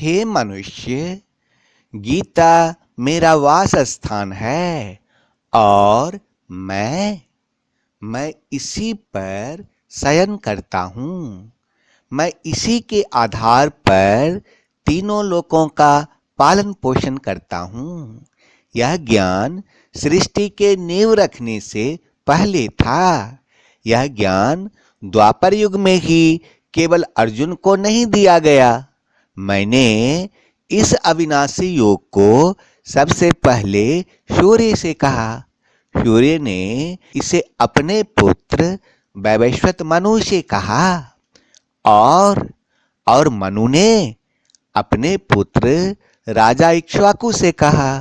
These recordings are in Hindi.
हे मनुष्य, गीता मेरा वास स्थान है और मैं इसी पर शयन करता हूँ। मैं इसी के आधार पर तीनों लोकों का पालन पोषण करता हूँ। यह ज्ञान सृष्टि के नींव रखने से पहले था। यह ज्ञान द्वापर युग में ही केवल अर्जुन को नहीं दिया गया। मैंने इस अविनाशी योग को सबसे पहले सूर्य से कहा। सूर्य ने इसे अपने पुत्र वैवस्वत मनु से कहा और मनु ने अपने पुत्र राजा इक्ष्वाकु से कहा।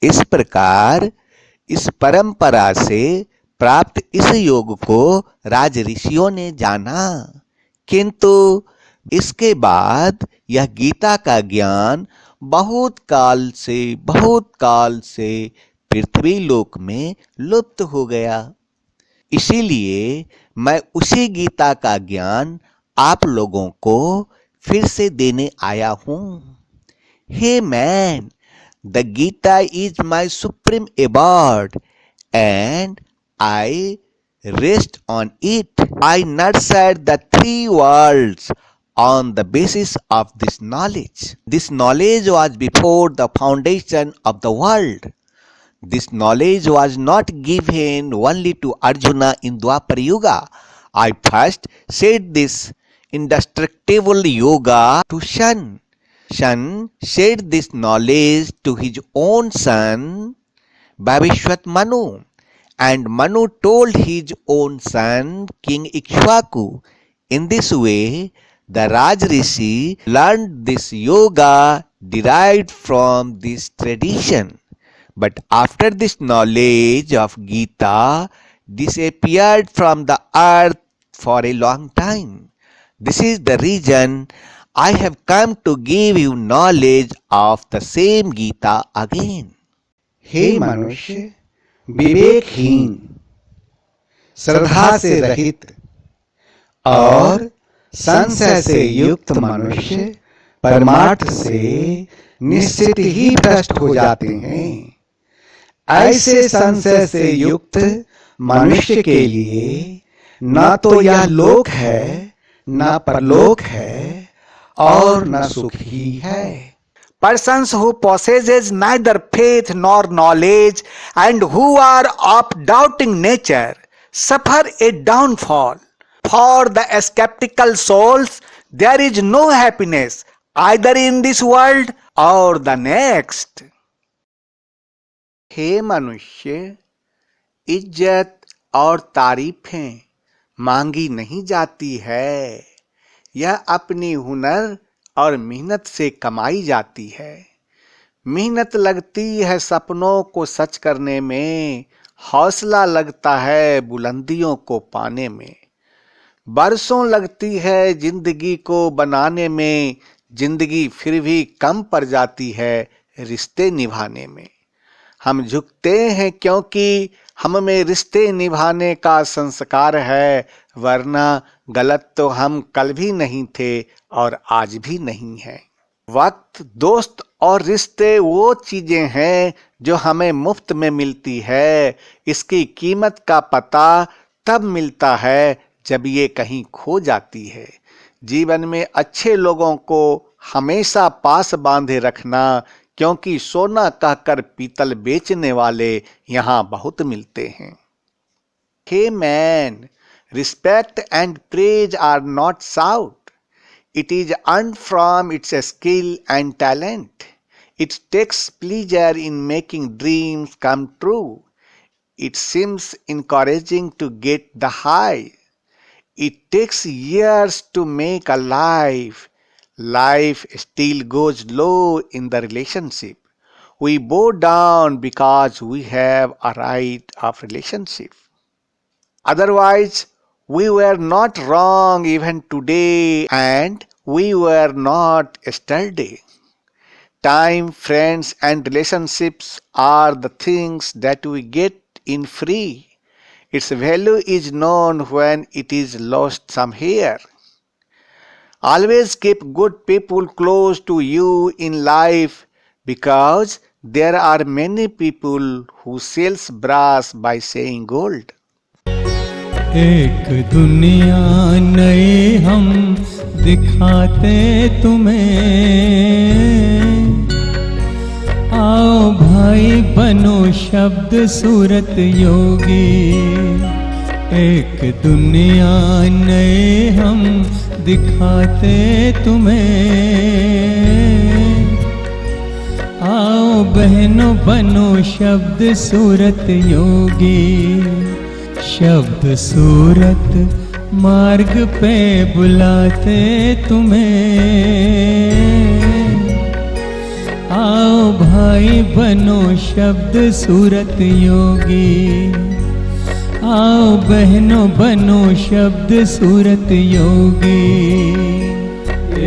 इस प्रकार इस परंपरा से प्राप्त इस योग को राज ऋषियों ने जाना, किंतु इसके बाद यह गीता का ज्ञान बहुत काल से पृथ्वी लोक में लुप्त हो गया। इसीलिए मैं उसी गीता का ज्ञान आप लोगों को फिर से देने आया हूं। Hey man, the Gita is my supreme abode and I rest on it. I nurtured the three worlds on the basis of this knowledge. This knowledge was before the foundation of the world. This knowledge was not given only to Arjuna in Dwapar Yuga. I first said this indestructible yoga to Shan. Shan said this knowledge to his own son, Bhavishwat Manu. And Manu told his own son, King Ikshvaku. In this way, the Raj Rishi learned this yoga derived from this tradition. But after this knowledge of Gita disappeared from the earth for a long time. This is the reason I have come to give you knowledge of the same Gita again. हे मनुष्य, विवेकहीन, श्रद्धा से रहित और संशय से युक्त मनुष्य परमार्थ से निश्चित ही भ्रष्ट हो जाते हैं। ऐसे संशय से युक्त मनुष्य के लिए न तो यह लोक है, न परलोक है और न सुख ही है। Persons who possesses neither faith nor knowledge and who are of doubting nature suffer a downfall. For the skeptical souls there is no happiness either in this world or the next. हे मनुष्य, इज्जत और तारीफें मांगी नहीं जाती है। यह अपनी हुनर और मेहनत से कमाई जाती है। मेहनत लगती है सपनों को सच करने में, हौसला लगता है बुलंदियों को पाने में। बरसों लगती है जिंदगी को बनाने में, जिंदगी फिर भी कम पड़ जाती है रिश्ते निभाने में। हम झुकते हैं क्योंकि हम में रिश्ते निभाने का संस्कार है, वरना गलत तो हम कल भी नहीं थे और आज भी नहीं है। वक्त, दोस्त और रिश्ते वो चीजें हैं जो हमें मुफ्त में मिलती है। इसकी कीमत का पता तब मिलता है जब ये कहीं खो जाती है। जीवन में अच्छे लोगों को हमेशा पास बांधे रखना, क्योंकि सोना कहकर पीतल बेचने वाले यहाँ बहुत मिलते हैं। Hey man, respect and praise are not sought. It is earned from its skill and talent. It takes pleasure in making dreams come true. It seems encouraging to get the high. It takes years to make a life. Life still goes low in the relationship. We bow down because we have a right of relationship. Otherwise, we were not wrong even today, and we were not yesterday. Time, friends, and relationships are the things that we get in free. Its value is known when it is lost somewhere. Always keep good people close to you in life because there are many people who sells brass by saying gold. एक दुनिया नई हम दिखाते तुम्हें, आओ भाई बनो शब्द सूरत योगी। एक दुनिया नई हम दिखाते तुम्हें, आओ बहनों बनो शब्द सूरत योगी। शब्द सूरत मार्ग पे बुलाते तुम्हें, आओ भाई बनो शब्द सूरत योगी। आओ बहनों बनो शब्द सूरत योगी।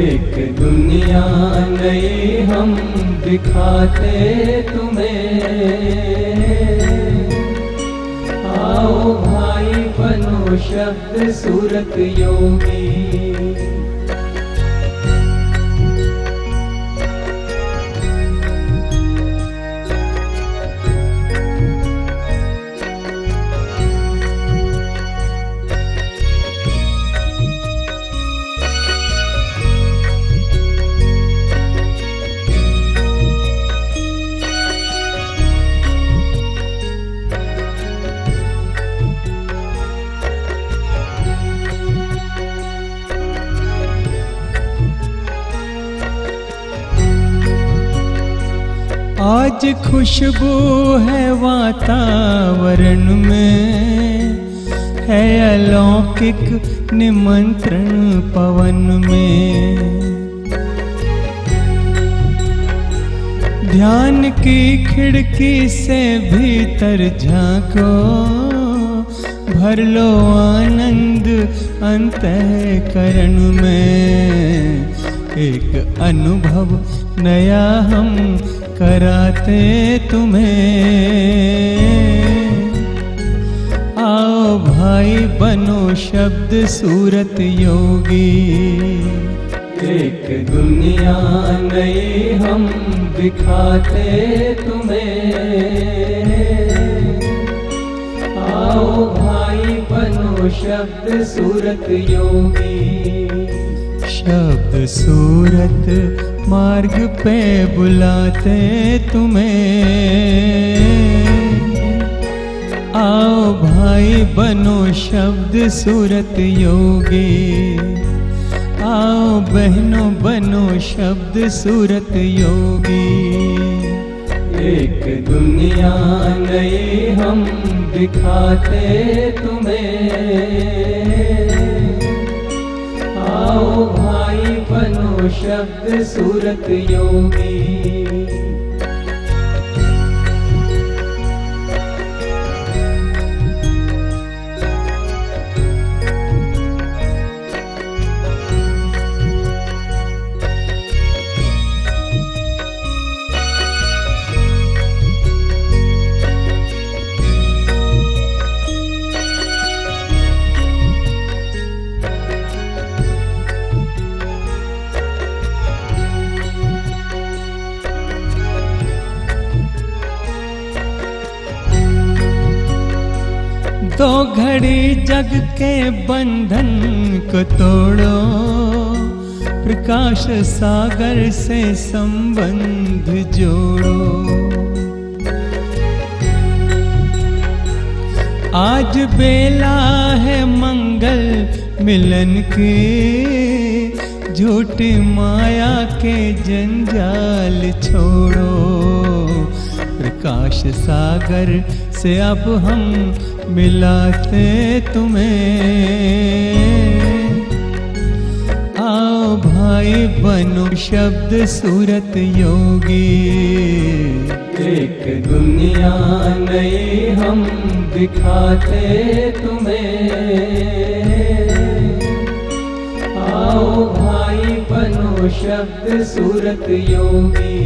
एक दुनिया नई हम दिखाते तुम्हें, आओ भाई बनो शब्द सूरत योगी। आज खुशबू है वातावरण में, है अलौकिक निमंत्रण पवन में। ध्यान की खिड़की से भीतर झांको, भर लो आनंद अंतःकरण में। एक अनुभव नया हम कराते तुम्हें, आओ भाई बनो शब्द सूरत योगी। एक दुनिया नई हम दिखाते तुम्हें, आओ भाई बनो शब्द सूरत योगी। शब्द सूरत मार्ग पे बुलाते तुम्हें, आओ भाई बनो शब्द सूरत योगी। आओ बहनों बनो शब्द सूरत योगी। एक दुनिया नई हम दिखाते तुम्हें, आओ भाई बनो शब्द सूरत योगी। दो घड़ी जग के बंधन को तोड़ो, प्रकाश सागर से संबंध जोड़ो। आज बेला है मंगल मिलन की, झूठी माया के जंजाल छोड़ो। प्रकाश सागर से अब हम मिलाते तुम्हें, आओ भाई बनो शब्द सूरत योगी। एक दुनिया नई हम दिखाते तुम्हें, आओ भाई बनो शब्द सूरत योगी।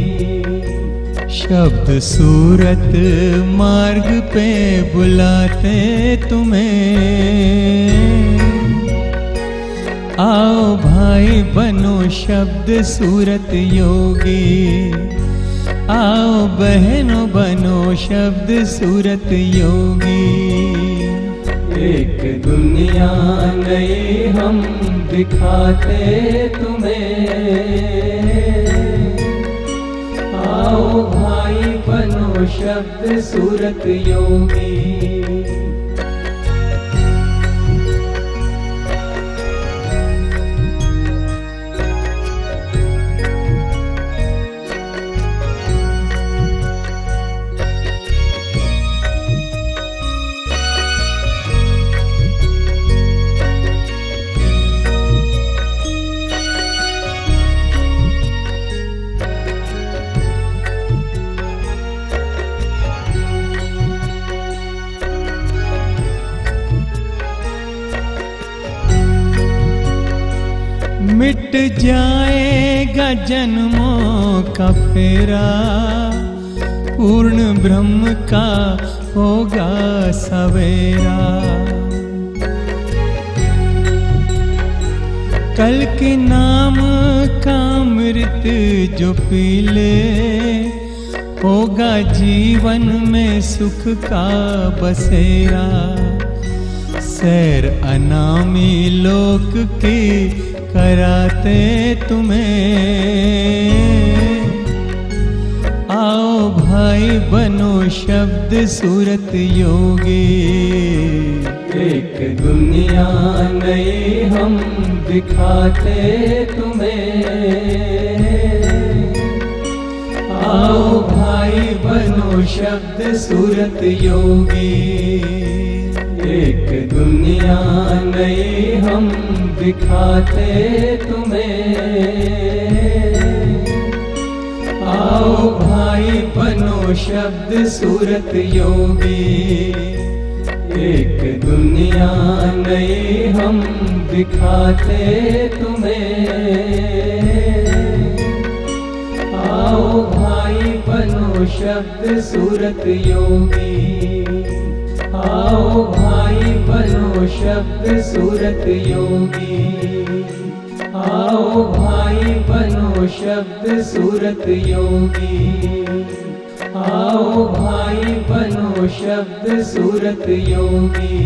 शब्द सूरत मार्ग पे बुलाते तुम्हें, आओ भाई बनो शब्द सूरत योगी, आओ बहनों बनो शब्द सूरत योगी। एक दुनिया नई हम दिखाते तुम्हें, आओ भाई बनो शब्द सूरत योगी। मिट जाएगा जन्मों का फेरा, पूर्ण ब्रह्म का होगा सवेरा। कल के नाम का अमृत जो पी ले, होगा जीवन में सुख का बसेरा। सैर अनामी लोक की कराते तुम्हें, आओ भाई बनो शब्द सूरत योगी। एक दुनिया नई हम दिखाते तुम्हें, आओ भाई बनो शब्द सूरत योगी। एक दुनिया नई हम दिखाते तुम्हें, आओ भाई बनो शब्द सूरत योगी। एक दुनिया नई हम दिखाते तुम्हें, आओ भाई बनो शब्द सूरत योगी। आओ भाई बनो शब्द सूरत योगी। आओ भाई बनो शब्द सूरत योगी। आओ भाई बनो शब्द सूरत योगी।